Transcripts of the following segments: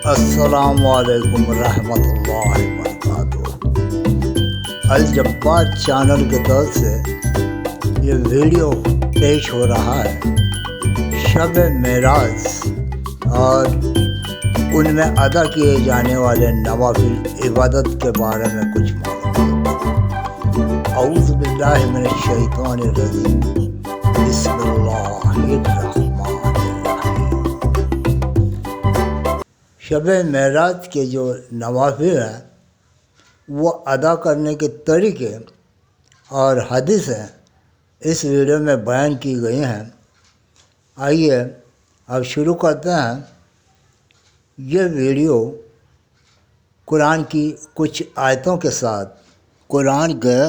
السلام علیکم ورحمۃ اللہ وبرکاتہ۔ الجبار چینل کے طرف سے یہ ویڈیو پیش ہو رہا ہے شب معراج اور ان میں ادا کیے جانے والے نوافل عبادت کے بارے میں کچھ معلومات۔ اعوذ باللہ من الشیطان الرجیم، بسم اللہ الرحمن الرحیم۔ شب معراج کے جو نوافل ہیں وہ ادا کرنے کے طریقے اور حدیثیں اس ویڈیو میں بیان کی گئی ہیں۔ آئیے اب شروع کرتے ہیں۔ یہ ویڈیو قرآن کی کچھ آیتوں کے ساتھ قرآن کے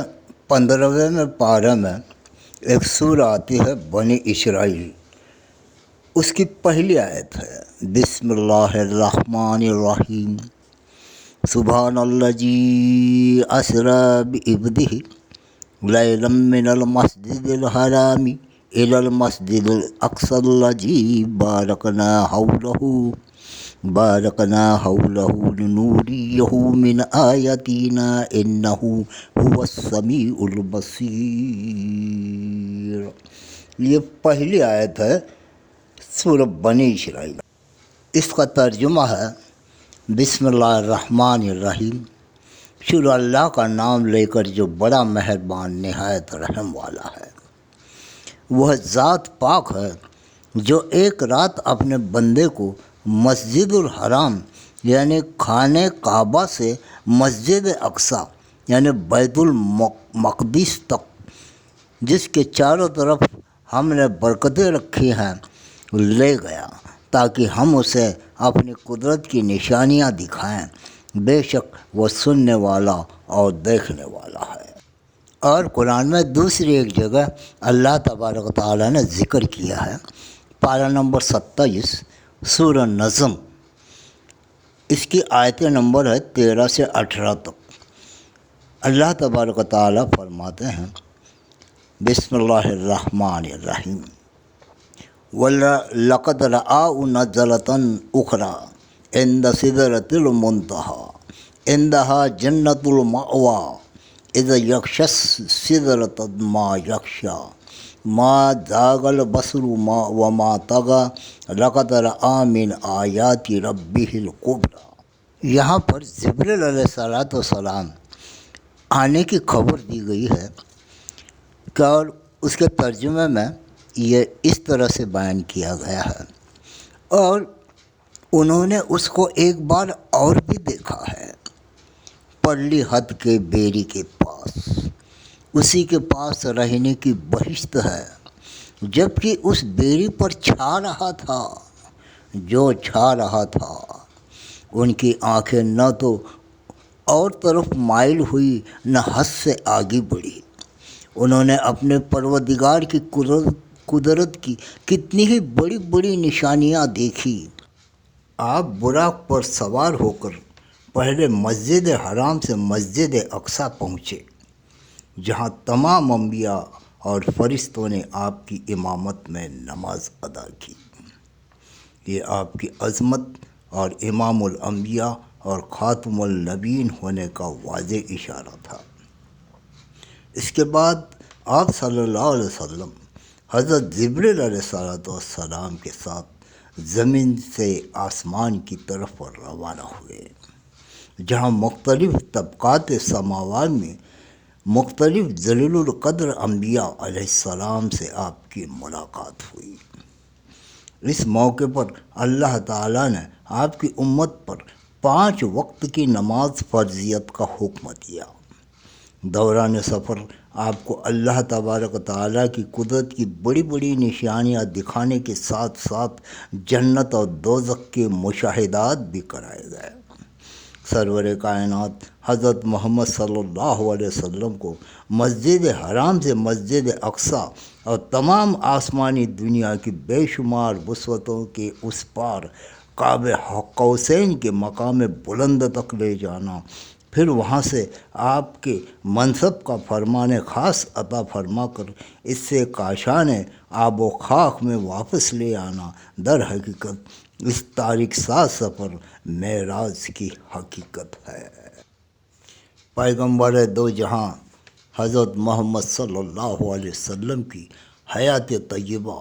15ویں پارے میں ایک سورہ آتی ہے بنی اسرائیل، اس کی پہلی آیت ہے بسم اللہ الرحمن الرحیم۔ سبحان الذی اسری بعبدہ لیلا من المسجد الحرام الی المسجد الاقصی الذی بارکنا حولہ لنوریہ من آیاتنا انہ هو السمیع البصیر۔ یہ پہلی آیت ہے سورہ بنی اسرائیل۔ اس کا ترجمہ ہے بسم اللہ الرحمن الرحیم، شروع اللہ کا نام لے کر جو بڑا مہربان نہایت رحم والا ہے۔ وہ ذات پاک ہے جو ایک رات اپنے بندے کو مسجد الحرام یعنی خانہ کعبہ سے مسجد اقصی یعنی بیت المقدس تک، جس کے چاروں طرف ہم نے برکتیں رکھی ہیں، لے گیا تاکہ ہم اسے اپنی قدرت کی نشانیاں دکھائیں۔ بے شک وہ سننے والا اور دیکھنے والا ہے۔ اور قرآن میں دوسری ایک جگہ اللہ تبارک و تعالیٰ نے ذکر کیا ہے، پارہ نمبر 27 سورہ نظم، اس کی آیت نمبر ہے 13 سے 18 تک۔ اللہ تبارک و تعالیٰ فرماتے ہیں بسم اللہ الرحمن الرحیم۔ وَلَقَدْ رَآهُ نَزْلَةً أُخْرَىٰ عِندَ سِدْرَةِ الْمُنتَهَىٰ عِندَهَا جَنَّةُ الْمَأْوَىٰ إِذْ يَغْشَى السِّدْرَةَ مَا يَغْشَىٰ مَا زَاغَ الْبَصَرُ وَمَا طَغَىٰ لَقَدْ رَآهُ مِنْ آیَاتِ رَبِّهِ الْكُبْرىٰ۔ یہاں پر جبریل علیہ السلام آنے کی خبر دی گئی ہے کہ اور اس کے ترجمے میں یہ اس طرح سے بیان کیا گیا ہے، اور انہوں نے اس کو ایک بار اور بھی دیکھا ہے پرلی حد کے بیری کے پاس، اسی کے پاس رہنے کی بہشت ہے، جبکہ اس بیری پر چھا رہا تھا جو چھا رہا تھا۔ ان کی آنکھیں نہ تو اور طرف مائل ہوئی نہ حد سے آگے بڑھی۔ انہوں نے اپنے پروردگار کی قدرت کی کتنی ہی بڑی بڑی نشانیاں دیکھی۔ آپ براق پر سوار ہو کر پہلے مسجد حرام سے مسجد اقصی پہنچے، جہاں تمام انبیاء اور فرشتوں نے آپ کی امامت میں نماز ادا کی۔ یہ آپ کی عظمت اور امام الانبیاء اور خاتم النبیین ہونے کا واضح اشارہ تھا۔ اس کے بعد آپ صلی اللہ علیہ وسلم حضرت جبریل علیہ السلام کے ساتھ زمین سے آسمان کی طرف روانہ ہوئے، جہاں مختلف طبقات سماوات میں مختلف جلیل القدر انبیاء علیہ السلام سے آپ کی ملاقات ہوئی۔ اس موقع پر اللہ تعالیٰ نے آپ کی امت پر 5 وقت کی نماز فرضیت کا حکم دیا۔ دوران سفر آپ کو اللہ تبارک و تعالیٰ کی قدرت کی بڑی بڑی نشانیاں دکھانے کے ساتھ ساتھ جنت اور دوزخ کے مشاہدات بھی کرائے گئے۔ سرور کائنات حضرت محمد صلی اللہ علیہ وسلم کو مسجد حرام سے مسجد اقصی اور تمام آسمانی دنیا کی بے شمار وسعتوں کے اس پار قاب قوسین کے مقام بلند تک لے جانا، پھر وہاں سے آپ کے منصب کا فرمان خاص عطا فرما کر اس سے کاشان آب و خاک میں واپس لے آنا، در حقیقت اس تاریک ساز سفر معراج کی حقیقت ہے۔ پیغمبر دو جہاں حضرت محمد صلی اللہ علیہ وسلم کی حیات طیبہ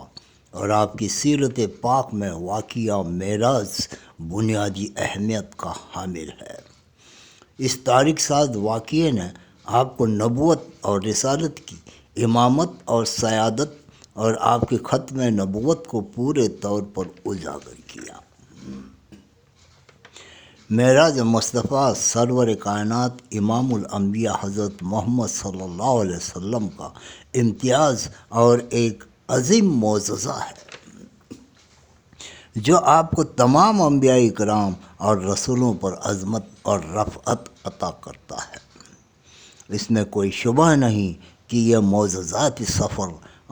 اور آپ کی سیرت پاک میں واقعہ معراج بنیادی اہمیت کا حامل ہے۔ اس تاریک ساز واقعے نے آپ کو نبوت اور رسالت کی امامت اور سیادت اور آپ کے ختم نبوت کو پورے طور پر اجاگر کیا۔ معراج مصطفیٰ سرور کائنات امام الانبیاء حضرت محمد صلی اللہ علیہ وسلم کا امتیاز اور ایک عظیم معجزہ ہے جو آپ کو تمام انبیاء کرام اور رسولوں پر عظمت اور رفعت عطا کرتا ہے۔ اس میں کوئی شبہ نہیں کہ یہ معجزاتی سفر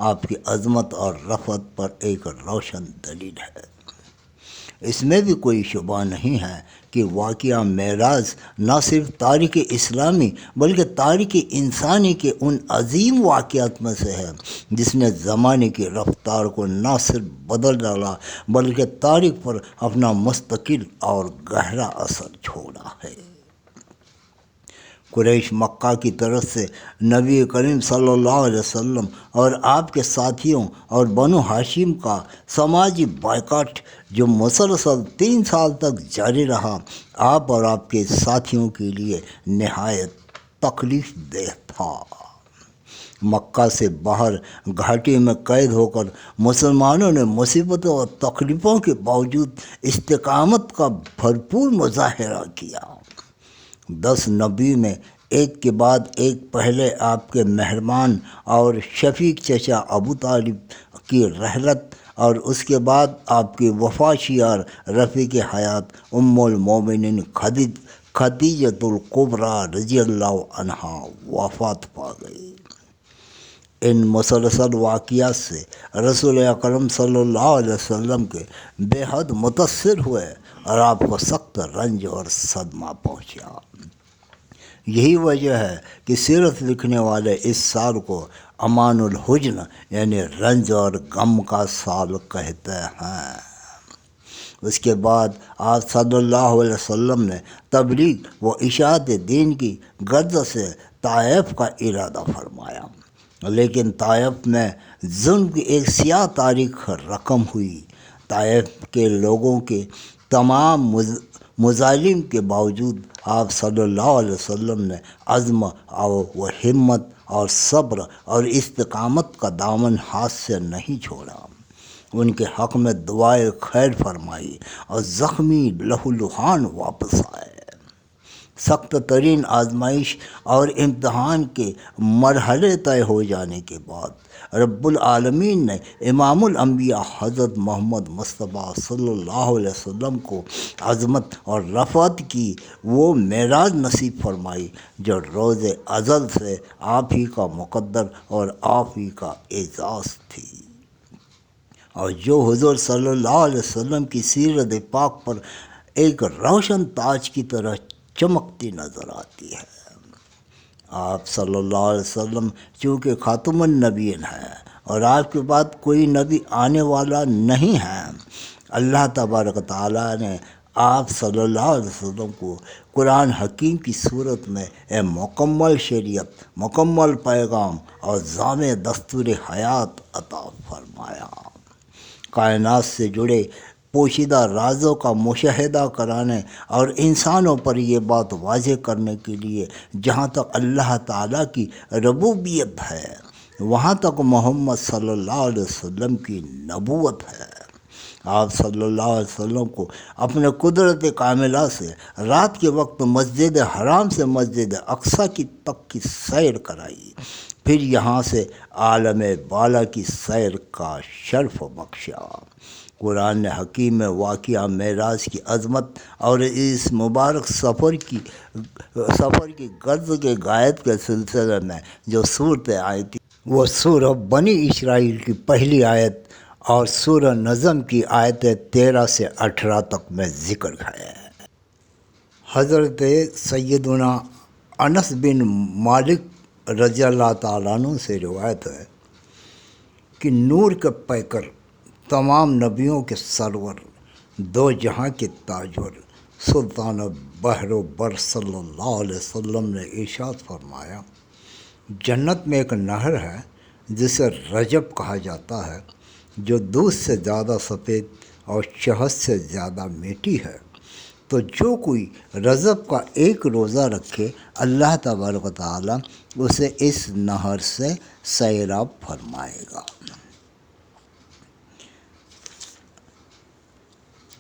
آپ کی عظمت اور رفعت پر ایک روشن دلیل ہے۔ اس میں بھی کوئی شبہ نہیں ہے کہ واقعہ معراج نہ صرف تاریخ اسلامی بلکہ تاریخ انسانی کے ان عظیم واقعات میں سے ہے جس نے زمانے کی رفتار کو نہ صرف بدل ڈالا بلکہ تاریخ پر اپنا مستقل اور گہرا اثر چھوڑا ہے۔ قریش مکہ کی طرف سے نبی کریم صلی اللہ علیہ وسلم اور آپ کے ساتھیوں اور بنو ہاشم کا سماجی بائیکاٹ جو مسلسل 3 سال تک جاری رہا آپ اور آپ کے ساتھیوں کے لیے نہایت تکلیف دہ تھا۔ مکہ سے باہر گھاٹی میں قید ہو کر مسلمانوں نے مصیبتوں اور تکلیفوں کے باوجود استقامت کا بھرپور مظاہرہ کیا۔ 10 نبی میں ایک کے بعد ایک پہلے آپ کے مہربان اور شفیق چچا ابو طالب کی رحلت اور اس کے بعد آپ کی وفاشیار رفیق حیات ام المومنین خدیجۃ الکبریٰ رضی اللہ عنہا وفات پا گئی۔ ان مسلسل واقعات سے رسول اکرم صلی اللہ علیہ وسلم کے بے حد متاثر ہوئے اور آپ کو سخت رنج اور صدمہ پہنچا۔ یہی وجہ ہے کہ سیرت لکھنے والے اس سال کو امان الحزن یعنی رنج اور غم کا سال کہتے ہیں۔ اس کے بعد آپ صلی اللہ علیہ وسلم نے تبلیغ و اشاعت دین کی غرض سے طائف کا ارادہ فرمایا، لیکن طائف میں ظلم کی ایک سیاہ تاریخ رقم ہوئی۔ طائف کے لوگوں کے تمام مظالم کے باوجود آپ صلی اللہ علیہ وسلم نے عزم و ہمت اور صبر اور استقامت کا دامن ہاتھ سے نہیں چھوڑا۔ ان کے حق میں دعائے خیر فرمائی اور زخمی لہولہان واپس آئے۔ سخت ترین آزمائش اور امتحان کے مرحلے طے ہو جانے کے بعد رب العالمین نے امام الانبیاء حضرت محمد مصطفیٰ صلی اللہ علیہ وسلم کو عظمت اور رفعت کی وہ معراج نصیب فرمائی جو روز ازل سے آپ ہی کا مقدر اور آپ ہی کا اعزاز تھی، اور جو حضور صلی اللہ علیہ وسلم کی سیرت پاک پر ایک روشن تاج کی طرح چمکتی نظر آتی ہے۔ آپ صلی اللہ علیہ وسلم چونکہ خاتم النبیین ہیں اور آپ کے بعد کوئی نبی آنے والا نہیں ہے، اللہ تبارک تعالیٰ نے آپ صلی اللہ علیہ وسلم کو قرآن حکیم کی صورت میں ایک مکمل شریعت، مکمل پیغام اور جامع دستور حیات عطا فرمایا۔ کائنات سے جڑے پوشیدہ رازوں کا مشاہدہ کرانے اور انسانوں پر یہ بات واضح کرنے کے لیے جہاں تک اللہ تعالیٰ کی ربوبیت ہے وہاں تک محمد صلی اللہ علیہ وسلم کی نبوت ہے۔ آپ صلی اللہ علیہ وسلم کو اپنے قدرت کاملہ سے رات کے وقت مسجد حرام سے مسجد اقصیٰ تک کی سیر کرائی، پھر یہاں سے عالم بالا کی سیر کا شرف بخشا۔ قرآن حکیم میں واقعہ معراج کی عظمت اور اس مبارک سفر کی غرض کے غائب کے سلسلے میں جو صورتیں آئی تھی وہ سورہ بنی اسرائیل کی پہلی آیت اور سورہ نظم کی آیتیں 13 سے 18 تک میں ذکر ہے۔ حضرت سیدنا انس بن مالک رضی اللہ تعالیٰ عنہ سے روایت ہے کہ نور کے پیکر، تمام نبیوں کے سرور، دو جہاں کے تاجور سلطان بحر و بر صلی اللہ علیہ وسلم نے ارشاد فرمایا، جنت میں ایک نہر ہے جسے رجب کہا جاتا ہے، جو دودھ سے زیادہ سفید اور شہد سے زیادہ میٹھی ہے۔ تو جو کوئی رجب کا ایک روزہ رکھے، اللہ تبارک و تعالیٰ اسے اس نہر سے سیراب فرمائے گا۔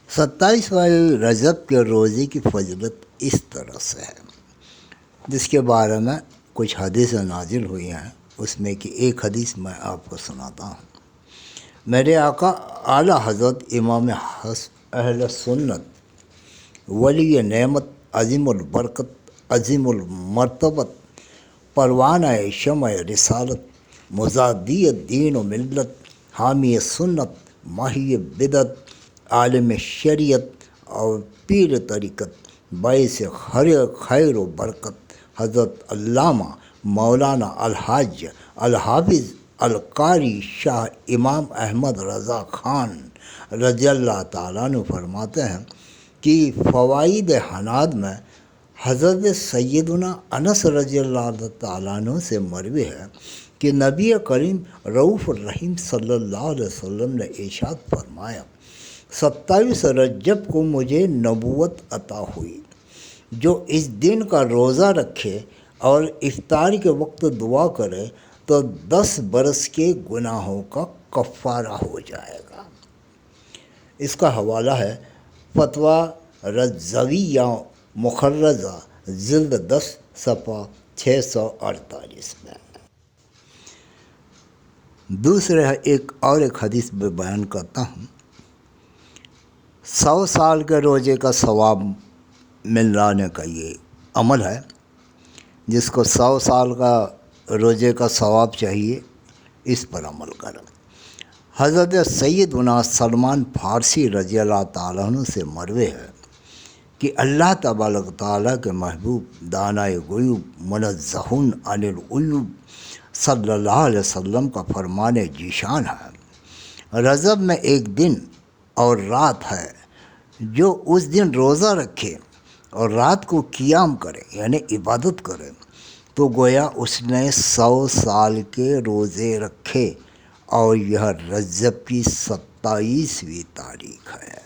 27 رجب کے روزے کی فضیلت اس طرح سے ہے، جس کے بارے میں کچھ حدیثیں نازل ہوئی ہیں۔ اس میں کہ ایک حدیث میں آپ کو سناتا ہوں۔ میرے آقا اعلیٰ حضرت امام اہل سنت ولی نعمت عظیم البرکت عظیم المرتبت پروانہ شمع رسالت مزادی دین و ملت حامی سنت ماہی بدعت عالم شریعت اور پیر طریقت باعث خیر و برکت حضرت علامہ مولانا الحاج الحافظ القاری شاہ امام احمد رضا خان رضی اللہ تعالیٰ عنہ فرماتے ہیں کہ فوائد حناد میں حضرت سیدنا انس رضی اللہ تعالیٰ عنہ سے مروی ہے کہ نبی کریم رؤوف الرحیم صلی اللہ علیہ وسلم نے ارشاد فرمایا، 27 رجب کو مجھے نبوت عطا ہوئی۔ جو اس دن کا روزہ رکھے اور افطار کے وقت دعا کرے تو 10 برس کے گناہوں کا کفارہ ہو جائے گا۔ اس کا حوالہ ہے فتویٰ رضویہ مخرزہ جلد 10 صفحہ 648 میں۔ دوسرے ایک حدیث میں بیان کرتا ہوں۔ 100 سال کے روزے کا ثواب مل لانے کا یہ عمل ہے، جس کو 100 سال کا روزے کا ثواب چاہیے، اس پر عمل کریں۔ حضرت سیدنا سلمان فارسی رضی اللہ تعالیٰ عنہ سے مروی ہے کہ اللہ تبارک تعالیٰ کے محبوب دانائے غیوب منزہون عن العیوب صلی اللہ علیہ وسلم کا فرمان ذیشان ہے، رجب میں ایک دن اور رات ہے، جو اس دن روزہ رکھے اور رات کو قیام کرے یعنی عبادت کرے تو گویا اس نے 100 سال کے روزے رکھے، اور یہ رجب کی 27ویں تاریخ ہے۔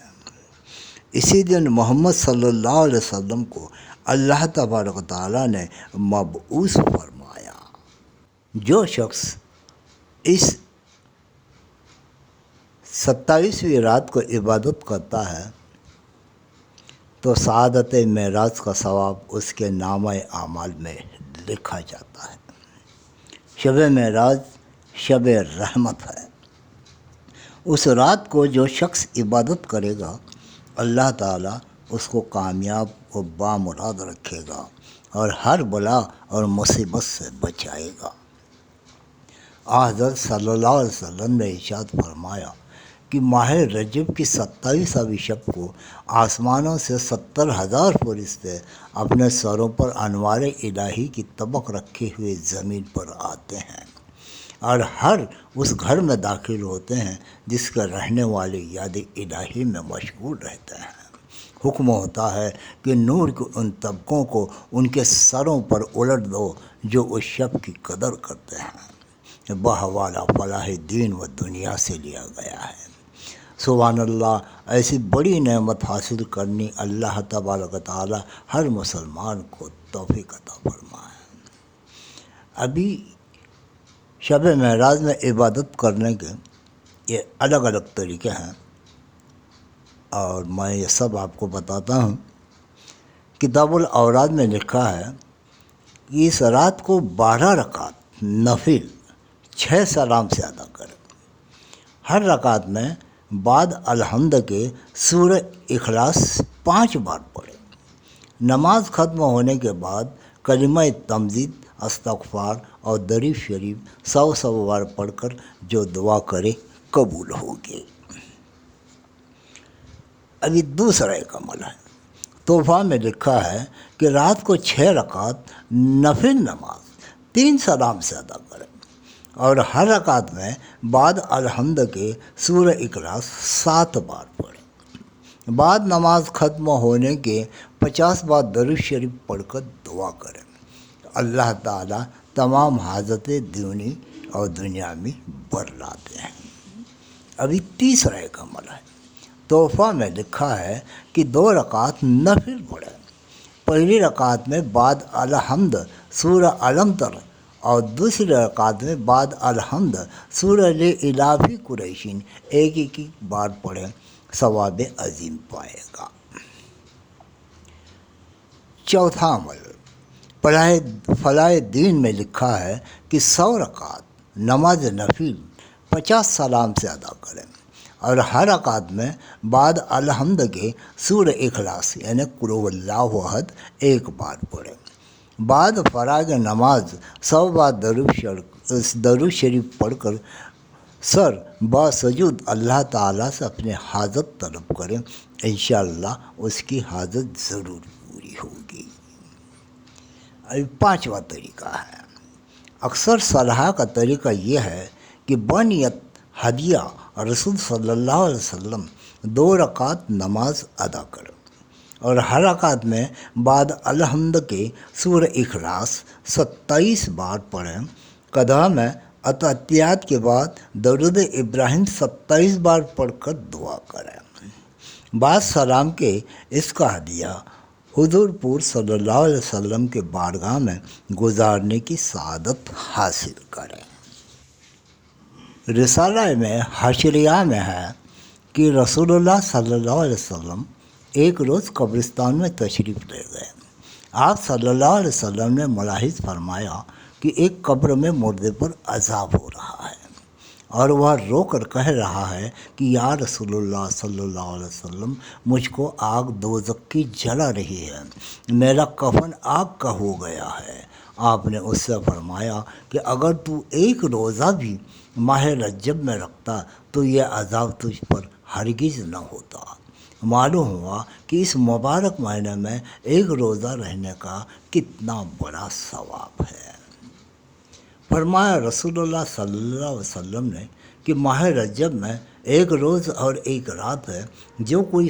اسی دن محمد صلی اللہ علیہ وسلم کو اللہ تبارک و تعالیٰ نے مبعوث فرمایا۔ جو شخص اس 27ویں رات کو عبادت کرتا ہے تو سعادت معراج کا ثواب اس کے نامہ اعمال میں لکھا جاتا ہے۔ شب معراج شب رحمت ہے۔ اس رات کو جو شخص عبادت کرے گا، اللہ تعالیٰ اس کو کامیاب و بامراد رکھے گا اور ہر بلا اور مصیبت سے بچائے گا۔ حضرت صلی اللہ علیہ وسلم نے ارشاد فرمایا کہ ماہ رجب کی 27ویں شب کو آسمانوں سے 70,000 فرشتے اپنے سروں پر انوار الہی کی طبق رکھے ہوئے زمین پر آتے ہیں اور ہر اس گھر میں داخل ہوتے ہیں جس کے رہنے والے یاد الہی میں مشغول رہتے ہیں۔ حکم ہوتا ہے کہ نور کے ان طبقوں کو ان کے سروں پر الٹ دو جو اس شب کی قدر کرتے ہیں۔ بحوالہ فلاح دین و دنیا سے لیا گیا ہے۔ سبحان اللہ، ایسی بڑی نعمت حاصل کرنی اللہ تبارک و تعالی ہر مسلمان کو توفیق عطا فرمائے۔ ابھی شب معراج میں عبادت کرنے کے یہ الگ الگ طریقے ہیں، اور میں یہ سب آپ کو بتاتا ہوں۔ کتاب الاوراد میں لکھا ہے کہ اس رات کو 12 رکعت نفل 6 سلام سے ادا کریں۔ ہر رکعت میں بعد الحمد کے سورہ اخلاص 5 بار پڑھیں۔ نماز ختم ہونے کے بعد کلمہ تمجید، استغفار اور درود شریف 100 بار پڑھ کر جو دعا کرے قبول ہوگی۔ ابھی دوسرا ایک عمل ہے۔ تحفہ میں لکھا ہے کہ رات کو 6 رکعت نفل نماز 3 سلام سے ادا کریں اور ہر رکعت میں بعد الحمد کے سورہ اخلاص 7 بار پڑھیں۔ بعد نماز ختم ہونے کے 50 بار درود شریف پڑھ کر دعا کریں۔ اللہ تعالیٰ تمام حاجتیں دینی اور دنیا میں برلاتے ہیں۔ ابھی تیسرا ایک عمل ہے۔ تحفہ میں لکھا ہے کہ 2 رکعت نفل پڑھیں۔ پہلی رکعت میں بعد الحمد سورہ علم تر اور دوسری رکعت میں بعد الحمد سورہ لإلاف قریشین ایک بار پڑھیں، ثواب عظیم پائے گا۔ چوتھا عمل، فلاح دین میں لکھا ہے کہ 100 رکعت نماز نفل 50 سلام سے ادا کریں اور ہر رکعت میں بعد الحمد کے سورہ اخلاص یعنی قل هو اللہ احد ایک بار پڑھیں۔ بعد فراغ نماز 100 بار درود شریف پڑھ کر سر باسجود اللہ تعالیٰ سے اپنے حاجت طلب کریں، انشاءاللہ اس کی حاجت ضرور پوری ہوگی۔ ابھی 5واں طریقہ ہے۔ اکثر صلاح کا طریقہ یہ ہے کہ بنیت ہدیہ رسول صلی اللہ علیہ وسلم 2 رکعت نماز ادا کریں اور ہر رکعت میں بعد الحمد کے سورہ اخلاص 27 بار پڑھیں۔ قضا میں اتحیات کے بعد درود ابراہیم 27 بار پڑھ کر دعا کریں۔ بعد سلام کے اس کا ہدیہ حضور پور صلی اللہ علیہ وسلم کے بارگاہ میں گزارنے کی سعادت حاصل کریں۔ رسالہ میں حشریہ میں ہے کہ رسول اللہ صلی اللہ علیہ وسلم ایک روز قبرستان میں تشریف لے گئے۔ آپ صلی اللہ علیہ وسلم نے ملاحظ فرمایا کہ ایک قبر میں مردے پر عذاب ہو رہا ہے اور وہ رو کر کہہ رہا ہے کہ یا رسول اللہ صلی اللہ علیہ وسلم، مجھ کو آگ دوزخ کی جلا رہی ہے، میرا کفن آگ کا ہو گیا ہے۔ آپ نے اس سے فرمایا کہ اگر تو ایک روزہ بھی ماہ رجب میں رکھتا تو یہ عذاب تجھ پر ہرگز نہ ہوتا۔ معلوم ہوا کہ اس مبارک مہینے میں ایک روزہ رہنے کا کتنا بڑا ثواب ہے۔ فرمایا رسول اللہ صلی اللہ علیہ وسلم نے کہ ماہ رجب میں ایک روز اور ایک رات ہے، جو کوئی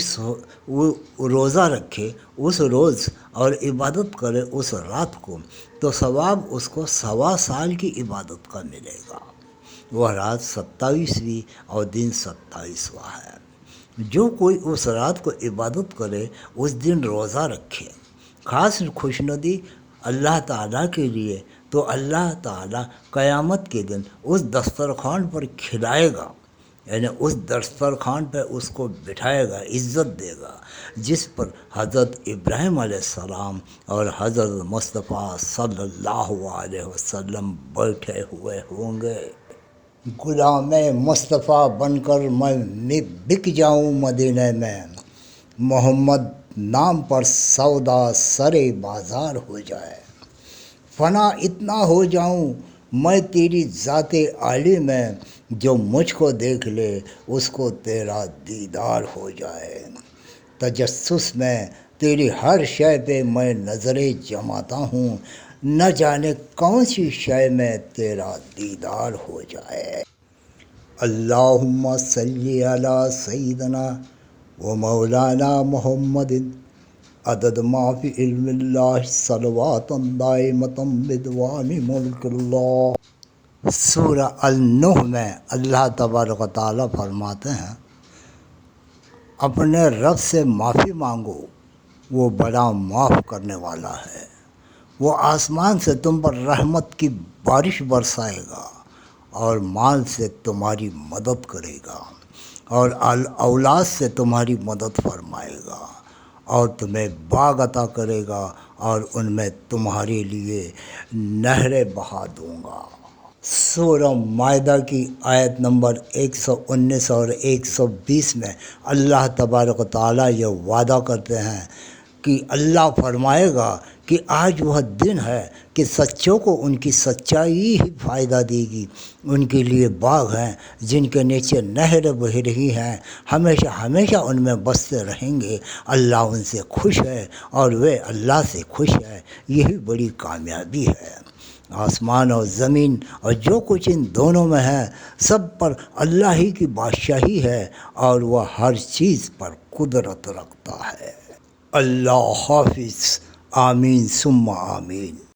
روزہ رکھے اس روز اور عبادت کرے اس رات کو تو ثواب اس کو 1.25 سال کی عبادت کا ملے گا۔ وہ رات 27ویں اور دن 27واں ہے۔ جو کوئی اس رات کو عبادت کرے اس دن روزہ رکھے، خاص خوشنودی اللہ تعالیٰ کے لیے، تو اللہ تعالیٰ قیامت کے دن اس دسترخوان پر کھلائے گا، یعنی اس دسترخوان پہ اس کو بٹھائے گا، عزت دے گا، جس پر حضرت ابراہیم علیہ السلام اور حضرت مصطفیٰ صلی اللہ علیہ وسلم بیٹھے ہوئے ہوں گے۔ غلام مصطفیٰ بن کر میں بک جاؤں مدینہ میں، محمد نام پر سودا سرے بازار ہو جائے، فنا اتنا ہو جاؤں میں تیری ذات عالی میں، جو مجھ کو دیکھ لے اس کو تیرا دیدار ہو جائے۔ تجسس میں تیری ہر شے پہ میں نظریں جماتا ہوں، نہ جانے کون سی شے میں تیرا دیدار ہو جائے۔ اللہم صلی علی سیدنا و مولانا محمد عدد ما فی علم اللہ صلوات دائمۃ بدوام ملک اللہ۔ سورہ النوح میں اللہ تبارک و تعالیٰ فرماتے ہیں، اپنے رب سے معافی مانگو، وہ بڑا معاف کرنے والا ہے، وہ آسمان سے تم پر رحمت کی بارش برسائے گا اور مال سے تمہاری مدد کرے گا اور اولاد سے تمہاری مدد فرمائے گا اور تمہیں باغ عطا کرے گا اور ان میں تمہارے لیے نہریں بہا دوں گا۔ سورہ مائدہ کی آیت نمبر 119 اور 120 میں اللہ تبارک و تعالیٰ یہ وعدہ کرتے ہیں کہ اللہ فرمائے گا کہ آج وہ دن ہے کہ سچوں کو ان کی سچائی ہی فائدہ دے گی، ان کے لیے باغ ہیں جن کے نیچے نہریں بہہ رہی ہیں، ہمیشہ ہمیشہ ان میں بستے رہیں گے، اللہ ان سے خوش ہے اور وہ اللہ سے خوش ہے، یہی بڑی کامیابی ہے۔ آسمان اور زمین اور جو کچھ ان دونوں میں ہے سب پر اللہ ہی کی بادشاہی ہے اور وہ ہر چیز پر قدرت رکھتا ہے۔ اللہ حافظ۔ آمین ثم آمین۔